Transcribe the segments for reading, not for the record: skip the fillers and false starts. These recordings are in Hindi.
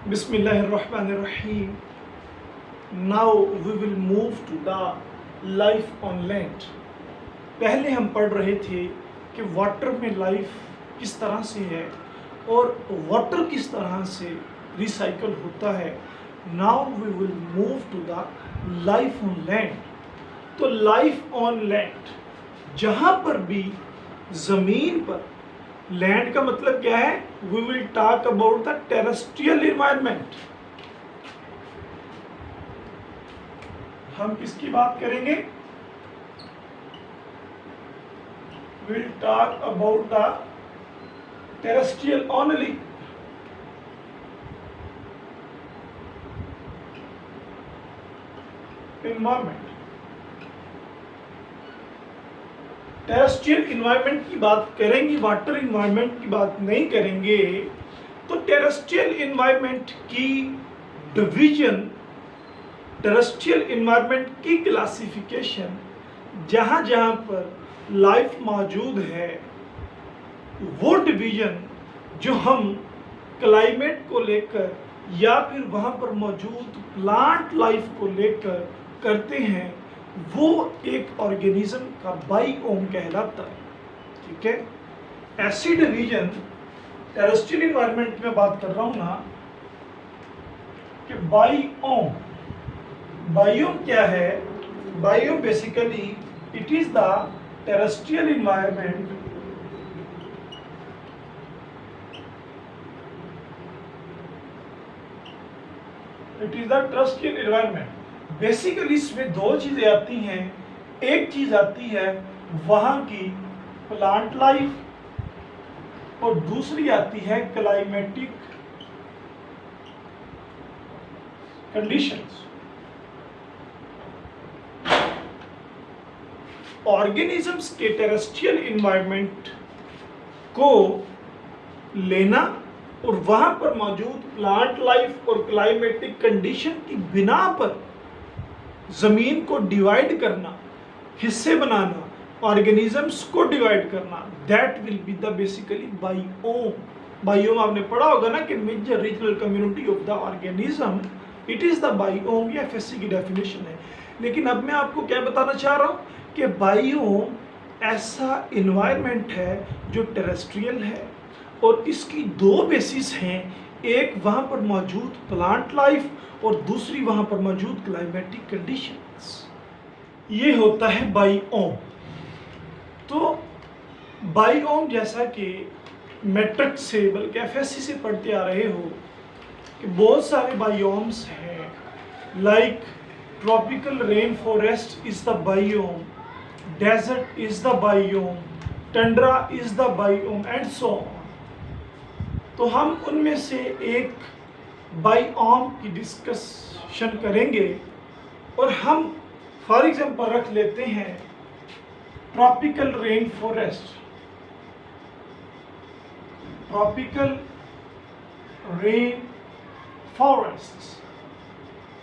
Bismillahirrahmanirrahim. Now we will move to the life on land. पहले हम पढ़ रहे थे कि वाटर में लाइफ किस तरह से है और वाटर किस तरह से रिसाइकल होता है. Now we will move to the life on land. तो लाइफ ऑन लैंड, जहाँ पर भी ज़मीन पर, लैंड का मतलब क्या है? We will talk about the terrestrial environment. हम किसकी बात करेंगे? Will talk about the terrestrial only. Environment, terrestrial environment की बात करेंगे, वाटर इन्वायरमेंट की बात नहीं करेंगे. तो टेरेस्ट्रियल इन्वायरमेंट की डिवीजन, टेरेस्ट्रियल इन्वायरमेंट की क्लासिफिकेशन, जहाँ जहाँ पर लाइफ मौजूद है, वो डिवीजन जो हम क्लाइमेट को लेकर या फिर वहाँ पर मौजूद प्लांट लाइफ को लेकर करते हैं, वो एक ऑर्गेनिज्म का बायोम कहलाता है. ठीक है, ऐसी डिवीजन टेरेस्ट्रियल इन्वायरमेंट में बात कर रहा हूं ना कि बायोम. बायोम क्या है? Biome basically it is the terrestrial environment basically इसमें दो चीजें आती हैं. एक चीज आती है वहां की प्लांट लाइफ और दूसरी आती है क्लाइमेटिक कंडीशंस. ऑर्गेनिजम्स के टेरेस्ट्रियल इन्वायरमेंट को लेना और वहां पर मौजूद प्लांट लाइफ और क्लाइमेटिक कंडीशन की बिना पर जमीन को डिवाइड करना, हिस्से बनाना, ऑर्गेनिजम्स को डिवाइड करना, that will be the basically biome. Biome आपने पढ़ा होगा ना कि major regional community of the organism, it is the biome. ये एफएससी की डेफिनेशन है. लेकिन अब मैं आपको क्या बताना चाह रहा हूँ कि बायोम ऐसा इन्वायरमेंट है जो टेरेस्ट्रियल है और इसकी दो बेसिस हैं. एक वहाँ पर मौजूद प्लांट लाइफ और दूसरी वहाँ पर मौजूद क्लाइमेटिक कंडीशंस. ये होता है बायोम. तो बायोम जैसा कि मैट्रिक से बल्कि एफएससी से पढ़ते आ रहे हो कि बहुत सारे बायोम्स हैं. Like tropical rain forest is the biome, desert is the biome, tundra is the biome and so on. तो हम उनमें से एक बायोम की डिस्कशन करेंगे और हम फॉर एग्जांपल रख लेते हैं tropical rain forest. Tropical rain forest,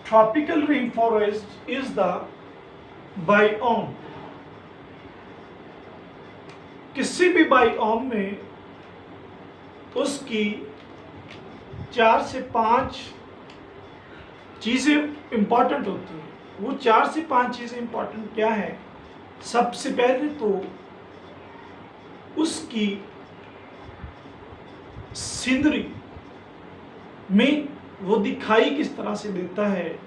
tropical rain forest is the biome. किसी भी बायोम में उसकी 4 से 5 चीज़ें इंपॉर्टेंट होती हैं. वो 4 से 5 चीज़ें इंपॉर्टेंट क्या है? सबसे पहले तो उसकी सीनरी में वो दिखाई किस तरह से देता है,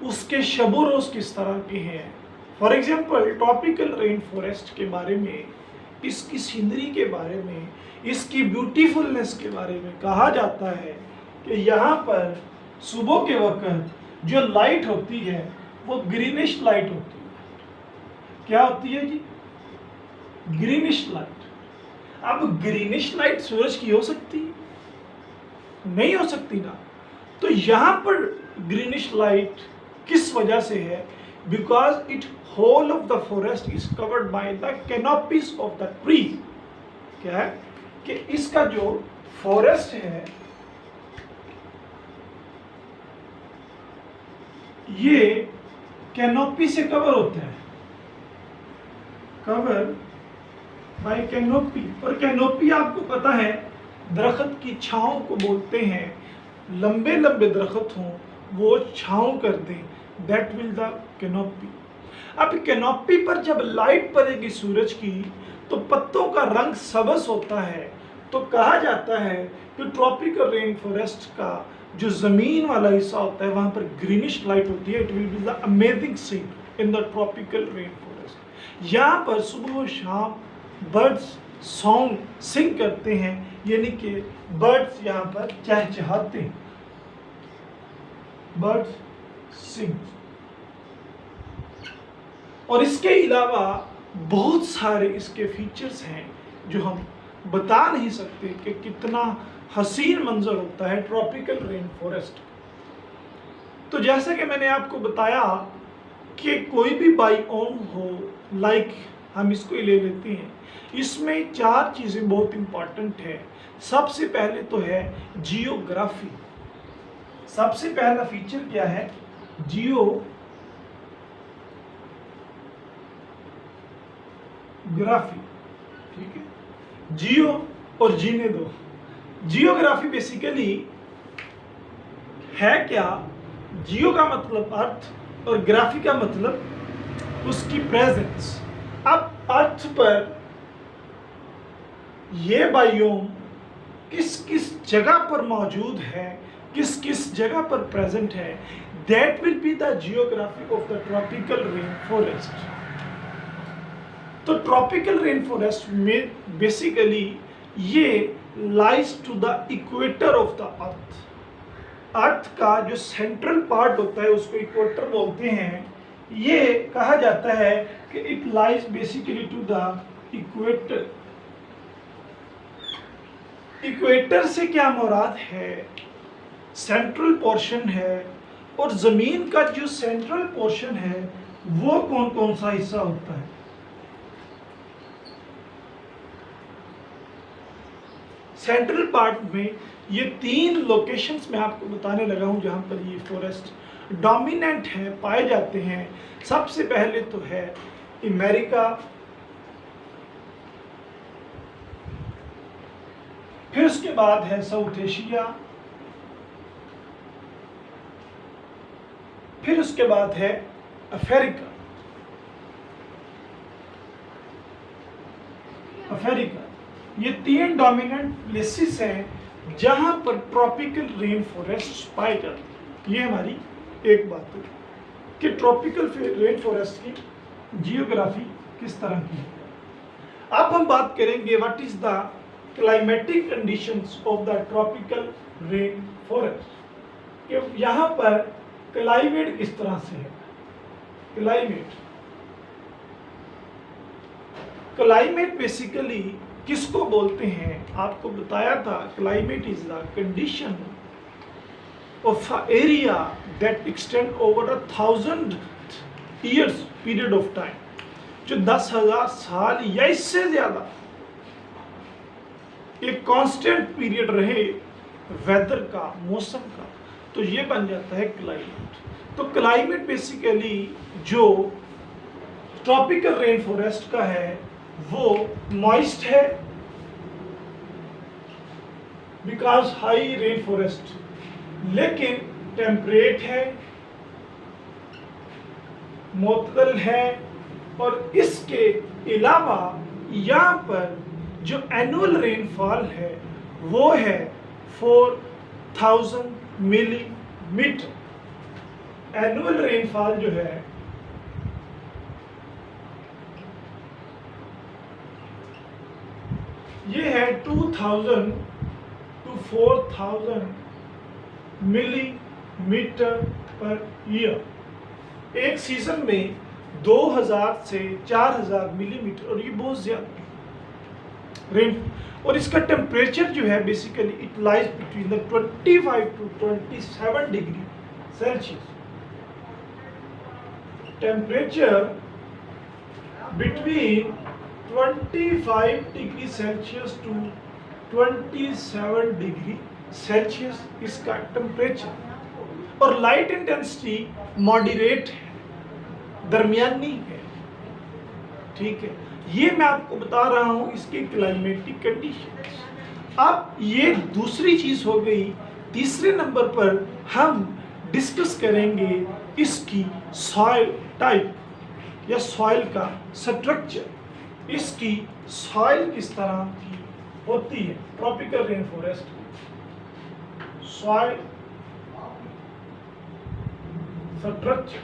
उसके शबो रोज किस तरह के हैं. For example tropical rain forest के बारे में, इसकी सीनरी के बारे में, इसकी ब्यूटीफुलनेस के बारे में कहा जाता है कि यहाँ पर सुबह के वक्त जो लाइट होती है वो ग्रीनिश लाइट होती है. क्या होती है जी? Greenish light. अब ग्रीनिश लाइट सूरज की हो सकती है? नहीं हो सकती ना. तो यहाँ पर ग्रीनिश लाइट किस वजह से है? Because it whole of the forest is covered by the canopies of the tree. क्या है कि इसका जो फॉरेस्ट है ये कैनोपी से कवर होता है, कवर बाय कैनोपी. और कैनोपी आपको पता है दरख्त की छांव को बोलते हैं. लंबे लंबे दरख्त हों वो छाँव कर दें, दैट विल द कैनोपी। अब कैनोपी पर जब लाइट पड़ेगी सूरज की तो पत्तों का रंग सबज होता है, तो कहा जाता है कि ट्रॉपिकल रेन फॉरेस्ट का जो ज़मीन वाला हिस्सा होता है वहाँ पर ग्रीनिश लाइट होती है। It will be the amazing seen in the tropical rain forest. यहाँ पर सुबह और शाम बर्ड्स सॉन्ग सिंग करते हैं, यानी कि बर्ड्स यहाँ पर चहचहाते हैं, बर्ड्स सिंग। और इसके अलावा बहुत सारे इसके फीचर्स हैं जो हम बता नहीं सकते कि कितना हसीन मंजर होता है ट्रॉपिकल रेन फॉरेस्ट। तो जैसा कि मैंने आपको बताया कि कोई भी बायोम हो, लाइक हम इसको ले लेते हैं, इसमें 4 चीज़ें बहुत इंपॉर्टेंट है। सबसे पहले तो है जियोग्राफी। सबसे पहला फीचर क्या है? जियोग्राफी। ठीक है, जियो और जीने दो। जियोग्राफी बेसिकली है क्या? जियो का मतलब अर्थ और ग्राफी का मतलब उसकी प्रेजेंस। अब अर्थ पर ये बायोम किस किस जगह पर मौजूद है, किस किस जगह पर प्रेजेंट है, that will be the geography of the tropical rain forest. तो ट्रॉपिकल रेन फॉरेस्ट में बेसिकली ये lies to the equator of the earth. Earth का जो सेंट्रल पार्ट होता है उसको इक्वेटर बोलते हैं। ये कहा जाता है कि it lies basically to the equator. Equator से क्या मुराद है? सेंट्रल पोर्शन है। और जमीन का जो सेंट्रल पोर्शन है वो कौन कौन सा हिस्सा होता है? सेंट्रल पार्ट में ये 3 लोकेशंस मैं आपको बताने लगा हूं जहां पर ये फॉरेस्ट डोमिनेंट है, पाए जाते हैं। सबसे पहले तो है अमेरिका, फिर उसके बाद है साउथ एशिया, फिर उसके बाद है अफ्रीका। ये 3 डोमिनेंट प्लेसेस हैं जहां पर ट्रॉपिकल रेन फॉरेस्ट पाए जाते हैं। ये हमारी एक बात है कि ट्रॉपिकल रेन फॉरेस्ट की जियोग्राफी किस तरह की है। अब हम बात करेंगे what is the climatic conditions of the tropical rain forest, कि यहाँ पर क्लाइमेट किस तरह से है। क्लाइमेट बेसिकली किसको बोलते हैं? आपको बताया था climate is the condition of area that extend over 1000 years period of time, जो 10,000 साल या इससे ज्यादा एक कांस्टेंट पीरियड रहे वेदर का, मौसम का, तो ये बन जाता है क्लाइमेट। तो क्लाइमेट बेसिकली जो ट्रॉपिकल रेन फॉरेस्ट का है वो मॉइस्ट है बिकॉज हाई रेन फॉरेस्ट, लेकिन टेम्परेट है, मुतदल है, और इसके अलावा यहाँ पर जो एनुअल रेनफॉल है वो है 4000 मिलीमीटर। एनुअल रेनफॉल जो है ये है 2000 to 4000 मिलीमीटर पर ईयर। एक सीजन में 2000 से 4000 मिलीमीटर, और ये बहुत ज्यादा रेन। और इसका टेम्परेचर जो है basically it lies between the 25 to 27 degree Celsius. Temperature between 25 degree Celsius to 27 degree Celsius इसका टेम्परेचर। और लाइट इंटेंसिटी मॉडरेट है, दरमियानी है। ठीक है, ये मैं आपको बता रहा हूं इसकी क्लाइमेटिक कंडीशन। अब ये दूसरी चीज हो गई तीसरे नंबर पर हम डिस्कस करेंगे इसकी सॉइल टाइप या सॉइल का स्ट्रक्चर, इसकी सॉइल किस तरह की होती है। Tropical rain forest soil structure.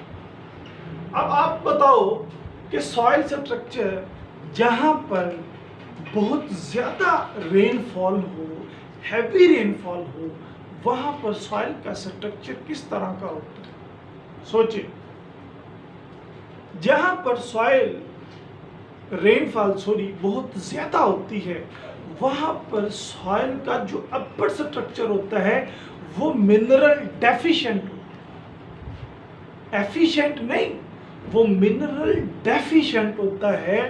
अब आप बताओ कि सॉइल स्ट्रक्चर जहां पर बहुत ज्यादा रेनफॉल हो, हैवी रेनफॉल हो, वहां पर सॉइल का स्ट्रक्चर किस तरह का होता है। सोचिए, जहां पर सॉइल रेनफॉल बहुत ज्यादा होती है, वहां पर सॉइल का जो अपर स्ट्रक्चर होता है वो मिनरल डेफिशिएंट होता है। एफिशिएंट नहीं, वो मिनरल डेफिशिएंट होता है।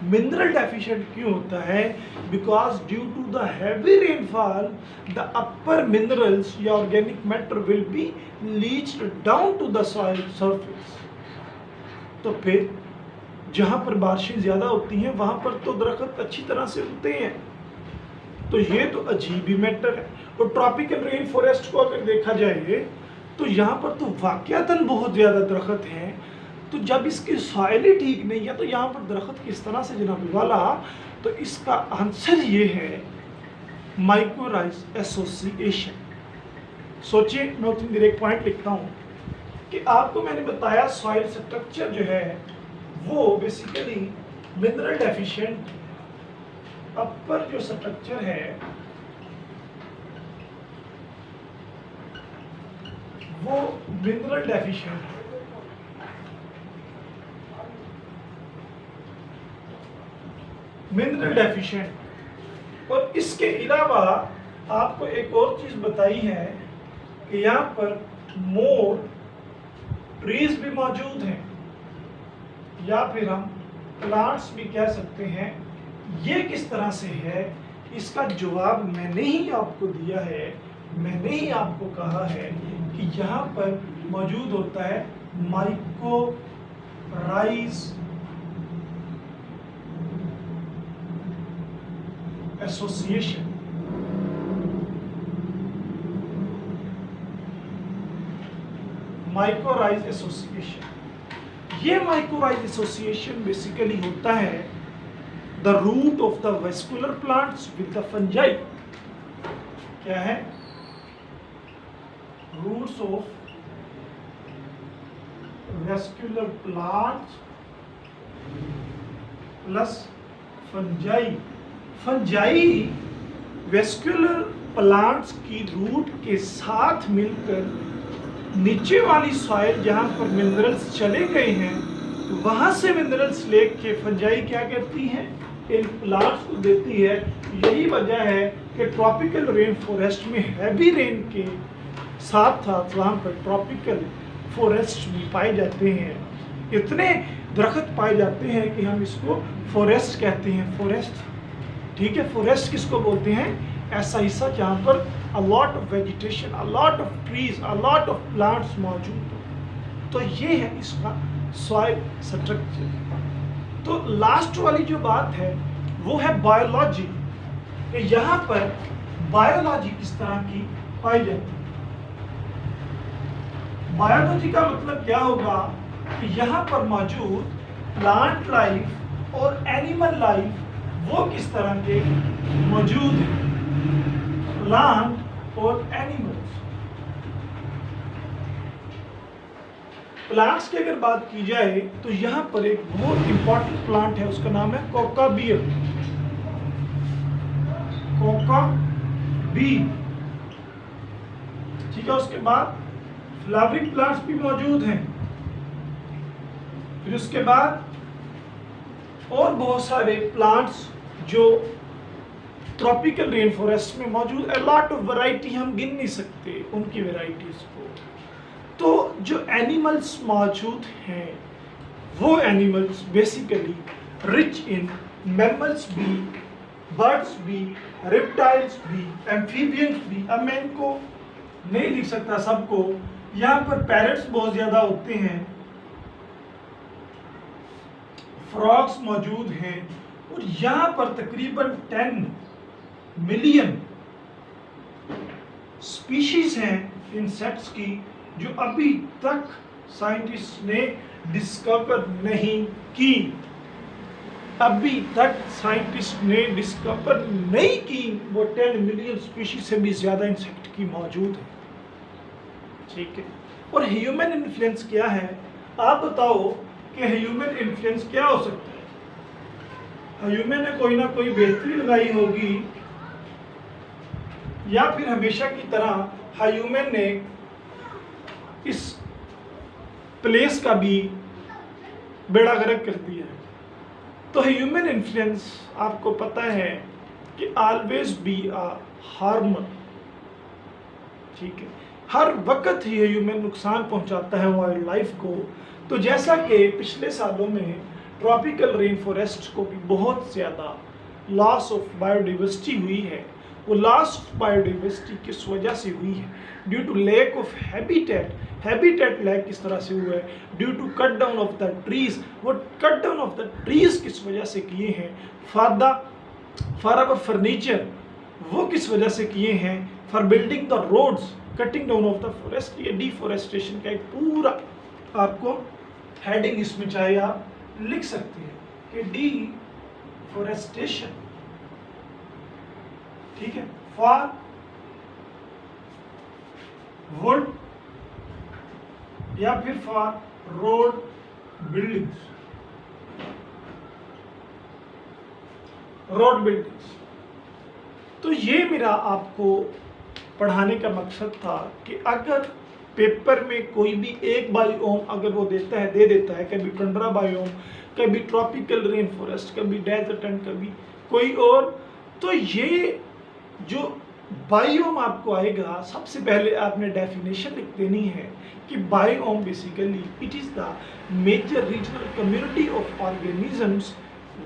मिनरल डेफिशिएंट क्यों होता है? Because due to the heavy rainfall the upper minerals या organic matter will be leached down to the soil surface. तो फिर जहां पर बारिशें ज्यादा होती हैं वहां पर तो दरख्त अच्छी तरह से उगते हैं। तो ये तो अजीब ही मैटर है। और ट्रॉपिकल रेन फॉरेस्ट को अगर देखा जाए तो यहाँ पर तो वाकयातन बहुत ज्यादा दरख्त हैं। तो जब इसकी सॉइल ही ठीक नहीं है तो यहाँ पर दरख्त किस तरह से जनाब वाला? तो इसका आंसर ये है माइकोराइज एसोसिएशन। सोचिए, मैं उतनी देर एक पॉइंट लिखता हूँ कि आपको मैंने बताया सॉइल स्ट्रक्चर जो है वो बेसिकली मिनरल डेफिशिएंट अपर जो स्ट्रक्चर है वो मिनरल डेफिशिएंट है। Mineral deficient. और इसके अलावा आपको एक और चीज बताई है कि यहाँ पर मोर ट्रीज भी मौजूद हैं, या फिर हम प्लांट्स भी कह सकते हैं। ये किस तरह से है, इसका जवाब मैंने ही आपको दिया है। मैंने ही आपको कहा है कि यहाँ पर मौजूद होता है माइकोराइज एसोसिएशन। माइकोराइज एसोसिएशन, ये माइकोराइज एसोसिएशन बेसिकली होता है the root of the vascular plants with the fungi. क्या है? Roots of vascular plants plus fungi. Fungi vascular plants की रूट के साथ मिलकर नीचे वाली सॉइल जहां पर मिनरल्स चले गए हैं वहां से मिनरल्स लेके फंजाई क्या करती है? इन प्लांट्स को देती है। यही वजह है कि ट्रॉपिकल रेन फॉरेस्ट में हैवी रेन के साथ साथ वहां पर ट्रॉपिकल फॉरेस्ट भी पाए जाते हैं। इतने दरख्त पाए जाते हैं कि हम इसको फॉरेस्ट कहते हैं। फॉरेस्ट, ठीक है। फॉरेस्ट किसको बोलते हैं? ऐसा हिस्सा जहाँ पर a lot of vegetation, a lot of trees, a lot of plants मौजूद हो। तो ये है इसका सॉइल स्ट्रक्चर। तो लास्ट वाली जो बात है वो है बायोलॉजी। यहाँ पर बायोलॉजी किस तरह की पाई जाती है? बायोलॉजी का मतलब क्या होगा कि यहाँ पर मौजूद प्लांट लाइफ और एनिमल लाइफ वो किस तरह के मौजूद हैं। प्लांट और एनिमल्स। प्लांट्स की अगर बात की जाए तो यहाँ पर एक बहुत इंपॉर्टेंट प्लांट है, उसका नाम है कोका बीर। कोका बीर, ठीक है। उसके बाद फ्लावरिंग प्लांट्स भी मौजूद हैं। फिर उसके बाद और बहुत सारे प्लांट्स जो ट्रॉपिकल रेन फॉरेस्ट में मौजूद, अ लॉट ऑफ वैरायटी, हम गिन नहीं सकते उनकी वैरायटीज को। तो जो एनिमल्स मौजूद हैं वो animals basically rich in mammals भी, बर्ड्स भी, रेप्टाइल्स भी, एम्फीबियंस भी। अब मैं इनको नहीं लिख सकता सबको। यहाँ पर पैरट्स बहुत ज्यादा होते हैं, फ्रॉग्स मौजूद हैं, और यहाँ पर तकरीबन 10 मिलियन स्पीशीज हैं इंसेक्ट्स की जो अभी तक साइंटिस्ट ने डिस्कवर नहीं की, अभी तक साइंटिस्ट ने डिस्कवर नहीं की। वो 10 मिलियन स्पीशीज से भी ज्यादा इंसेक्ट की मौजूद है, ठीक है। और ह्यूमन इन्फ्लुएंस क्या है, आप बताओ कि ह्यूमन इन्फ्लुएंस क्या हो सकता है। ह्यूमन ने कोई ना कोई बेहतरी लगाई होगी, या फिर हमेशा की तरह ह्यूमन ने इस प्लेस का भी बेड़ा गर्क कर दिया है। तो ह्यूमन इन्फ्लुएंस आपको पता है कि ऑलवेज बी अ हार्मर, ठीक है। हर वक्त ही ह्यूमन नुकसान पहुंचाता है वाइल्ड लाइफ को। तो जैसा कि पिछले सालों में ट्रॉपिकल रेन फॉरेस्ट को भी बहुत ज़्यादा लॉस ऑफ बायोडाइवर्सिटी हुई है, वो लॉस ऑफ बायोडाइवर्सिटी किस वजह से हुई है, due to lack of habitat. Habitat lack किस तरह से हुआ है, due to cut down of the trees. वो cut down of the trees किस वजह से किए हैं, फॉर आवर फर्नीचर वो किस वजह से किए हैं, for building the roads, cutting down of the forest. ये डिफॉरेस्टेशन का एक पूरा आपको हेडिंग इसमें चाहे आप लिख सकते हैं कि डिफॉरेस्टेशन, ठीक है, फॉर वुड या फिर for road buildings, road buildings. तो ये मेरा आपको पढ़ाने का मकसद था कि अगर पेपर में कोई भी एक बायोम अगर वो देता है, दे देता है, कभी टंड्रा बायोम, कभी ट्रॉपिकल रेन फॉरेस्ट, कभी डेजर्ट एंड कभी कोई और, तो ये जो बायोम आपको आएगा, सबसे पहले आपने डेफिनेशन लिख देनी है कि biome basically it is the major regional community of organisms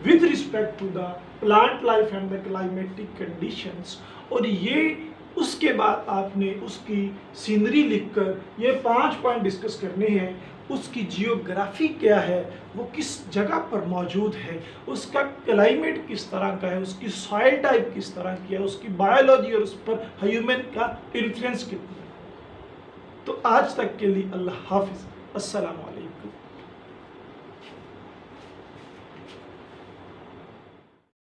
with respect to the plant life and the climatic conditions. और ये उसके बाद आपने उसकी सीनरी लिखकर ये 5 पॉइंट डिस्कस करने हैं। उसकी जियोग्राफी क्या है, वो किस जगह पर मौजूद है, उसका क्लाइमेट किस तरह का है, उसकी सॉइल टाइप किस तरह की है, उसकी बायोलॉजी और उस पर ह्यूमन का इन्फ्लुएंस कितना है। तो आज तक के लिए अल्लाह हाफिज़, अस्सलाम वालेकुम।